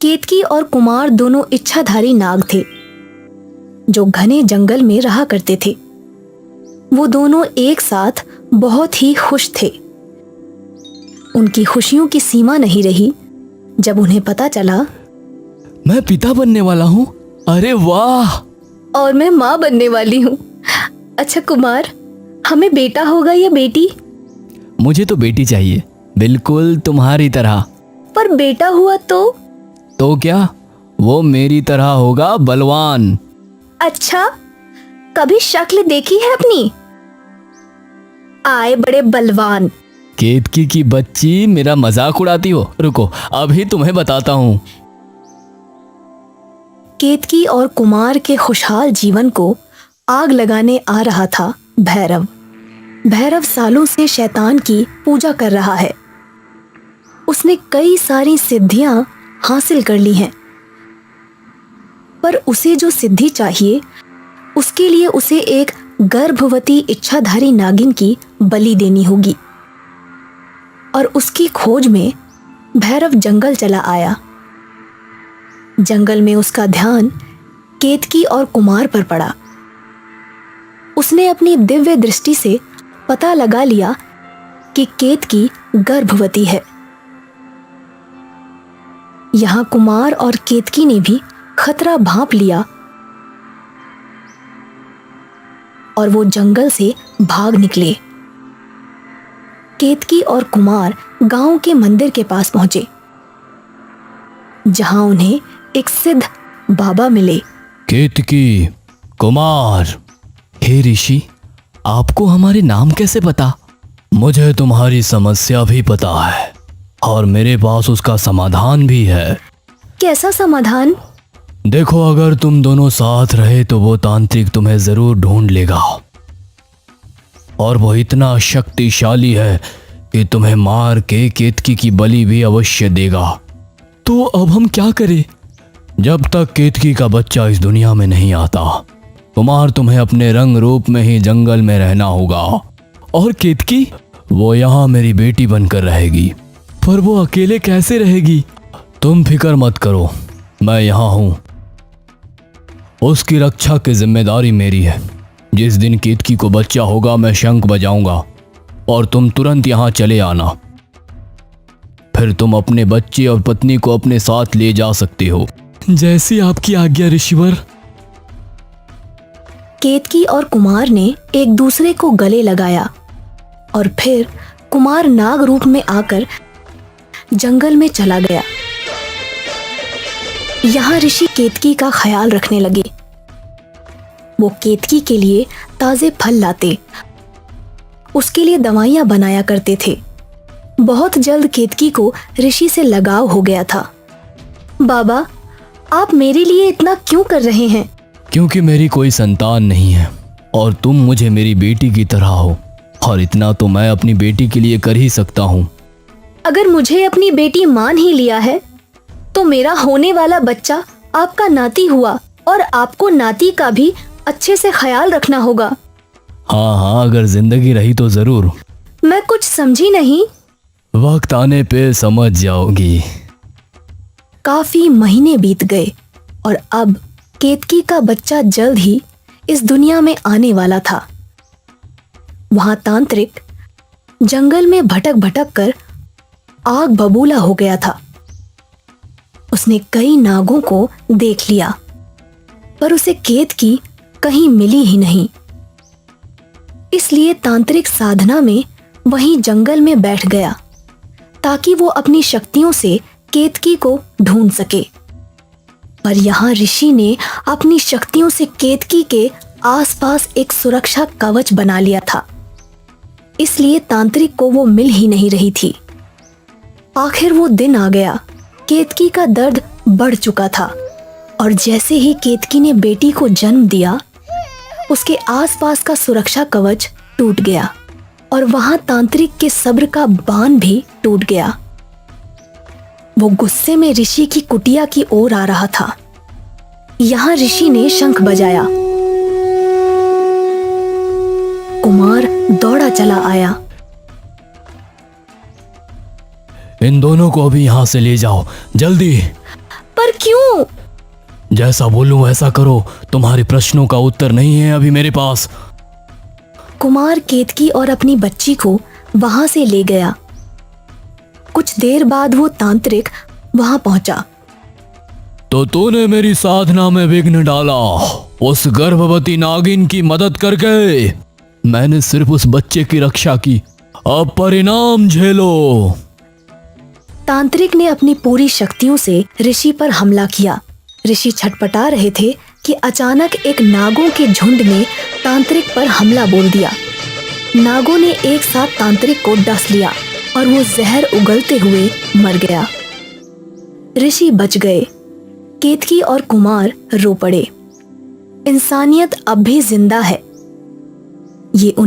केतकी और कुमार दोनों इच्छाधारी नाग थे जो घने जंगल में रहा करते थे। वो दोनों एक साथ बहुत ही खुश थे। उनकी खुशियों की सीमा नहीं रही जब उन्हें पता चला, मैं पिता बनने वाला हूँ। अरे वाह! और मैं माँ बनने वाली हूँ। अच्छा कुमार, हमें बेटा होगा या बेटी? मुझे तो बेटी चाहिए, बिल्कुल तुम्हारी तरह। पर बेटा हुआ तो क्या? वो मेरी तरह होगा, बलवान। अच्छा, कभी शक्ल देखी है अपनी? आए बड़े बलवान। केतकी की बच्ची, मेरा मजाक उड़ाती हो? रुको, अभी तुम्हें बताता हूँ। केतकी और कुमार के खुशहाल जीवन को आग लगाने आ रहा था भैरव। भैरव सालों से शैतान की पूजा कर रहा है। उसने कई सारी सिद्धियां हासिल कर ली हैं, पर उसे जो सिद्धि चाहिए उसके लिए उसे एक गर्भवती इच्छाधारी नागिन की बलि देनी होगी। और उसकी खोज में भैरव जंगल चला आया। जंगल में उसका ध्यान केतकी और कुमार पर पड़ा। उसने अपनी दिव्य दृष्टि से पता लगा लिया कि केतकी गर्भवती है। यहां कुमार और केतकी ने भी खतरा भांप लिया और वो जंगल से भाग निकले। केतकी और कुमार गांव के मंदिर के पास पहुंचे, जहां उन्हें एक सिद्ध बाबा मिले। केतकी, कुमार, हे ऋषि, आपको हमारे नाम कैसे पता? मुझे तुम्हारी समस्या भी पता है और मेरे पास उसका समाधान भी है। कैसा समाधान? देखो, अगर तुम दोनों साथ रहे तो वो तांत्रिक तुम्हें जरूर ढूंढ लेगा और वो इतना शक्तिशाली है कि तुम्हें मार के केतकी की बलि भी अवश्य देगा। तो अब हम क्या करें? जब तक केतकी का बच्चा इस दुनिया में नहीं आता, कुमार तुम्हें अपने रंग रूप में ही जंगल में रहना होगा। और केतकी? वो यहाँ मेरी बेटी बनकर रहेगी। पर वो अकेले कैसे रहेगी? तुम फिक्र मत करो, मैं यहाँ हूँ। उसकी रक्षा की जिम्मेदारी मेरी है। जिस दिन केतकी को बच्चा होगा मैं शंख बजाऊंगा और तुम तुरंत यहाँ चले आना। फिर तुम अपने बच्चे और पत्नी को अपने साथ ले जा सकते हो। जैसी आपकी आज्ञा ऋषिवर। केतकी और कुमार ने एक दूसरे को गले लगाया और फिर कुमार नाग रूप में आकर जंगल में चला गया। यहाँ ऋषि केतकी का ख्याल रखने लगे। वो केतकी के लिए ताजे फल लाते, उसके लिए दवाइयां बनाया करते थे। बहुत जल्द केतकी को ऋषि से लगाव हो गया था। बाबा, आप मेरे लिए इतना क्यों कर रहे हैं? क्योंकि मेरी कोई संतान नहीं है और तुम मुझे मेरी बेटी की तरह हो, और इतना तो मैं अपनी बेटी के लिए कर ही सकता हूँ। अगर मुझे अपनी बेटी मान ही लिया है तो मेरा होने वाला बच्चा आपका नाती हुआ और आपको नाती का भी अच्छे से ख्याल रखना होगा। हाँ हाँ, अगर जिंदगी रही तो जरूर। मैं कुछ समझी नहीं। वक्त आने पे समझ जाओगी। काफी महीने बीत गए और अब केतकी का बच्चा जल्द ही इस दुनिया में आने वाला था। वहां तांत्रिक जंगल में भटक भटक कर आग बबूला हो गया था। उसने कई नागों को देख लिया, पर उसे केतकी कहीं मिली ही नहीं। इसलिए तांत्रिक साधना में वहीं जंगल में बैठ गया ताकि वो अपनी शक्तियों से केतकी को ढूंढ सके। पर यहाँ ऋषि ने अपनी शक्तियों से केतकी के आसपास एक सुरक्षा कवच बना लिया था, इसलिए तांत्रिक को वो मिल ही नहीं रही थी। आखिर वो दिन आ गया। केतकी का दर्द बढ़ चुका था और जैसे ही केतकी ने बेटी को जन्म दिया, उसके आसपास का सुरक्षा कवच टूट गया और वहां तांत्रिक के सब्र का बांध भी टूट गया। वो गुस्से में ऋषि की कुटिया की ओर आ रहा था। यहाँ ऋषि ने शंख बजाया। कुमार दौड़ा चला आया। इन दोनों को अभी यहाँ से ले जाओ, जल्दी। पर क्यों? जैसा बोलूं वैसा करो, तुम्हारे प्रश्नों का उत्तर नहीं है अभी मेरे पास। कुमार केतकी और अपनी बच्ची को वहां से ले गया। कुछ देर बाद वो तांत्रिक वहां पहुंचा। तो तूने मेरी साधना में विघ्न डाला उस गर्भवती नागिन की मदद करके। मैंने सिर्फ उस बच्चे की रक्षा की, अब परिणाम झेलो। तांत्रिक ने अपनी पूरी शक्तियों से ऋषि पर हमला किया। ऋषि छटपटा रहे थे कि अचानक एक नागों के झुंड ने तांत्रिक पर हमला बोल दिया। नागों ने एक साथ तांत्रिक को डस लिया और वो जहर उगलते हुए मर गया। ऋषि बच गए। केतकी और कुमार रो पड़े। इंसानियत अब भी जिंदा है, ये उन